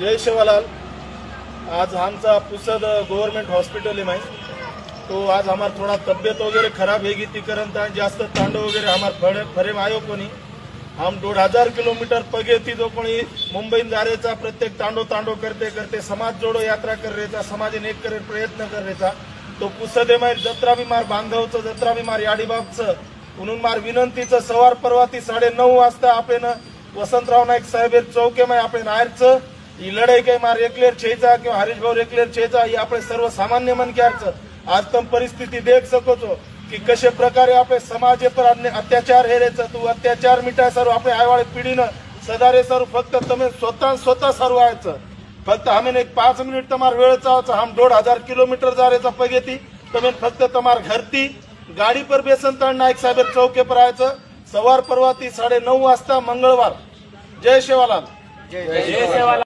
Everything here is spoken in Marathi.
जय सेवालाल। आज हमचा पुसद गवर्नमेंट हॉस्पिटल है तो आज हमार थोड़ा तबियत वगैरह खराब है ती करंत जास्त तांडव वगैरह हमार फरे आयो कोनी हम 1500 किलोमीटर पगे थी जो कोणी मुंबई जारेचा प्रत्येक तांडव करते करते समाज जोडो यात्रा कर रेचा समाज एक करे प्रयत्न कर रेचा तो पुसदे मार जत्रा बी मार बांधवचं जत्रा बी मार याडीबागचं म्हणून मार विनंतीचं सवार परवाती 9:30 वाजता आपण वसंतराव नाईक साहेब चौके में आपण आयरचं ही लढाई काही मार एकलेर छेचा किंवा हरीश भाऊ एकलेर छेचा ही आपण सर्वसामान्य मनक्यारचं आज तुम परिस्थिती देख सको छो की कशे प्रकारे आपले समाज पर अत्याचार हेरेचं तू अत्याचार मिटाय सर्व आपल्या आईवाळी पिढीनं सदारे सर्व फक्त तुम्ही स्वतः सर्व आयचं फक्त हमें एक 5 मिनिट तमार वेळ चावचा हम 1500 किलोमीटर जारेचा पगेती तुम्ही फक्त तमार घरती गाड़ी पर बेसन नाईक साहेब चौके पर आयचं सवार परवाती 9:30 वाजता मंगळवार। जय सेवालाल। जय सेवालाल।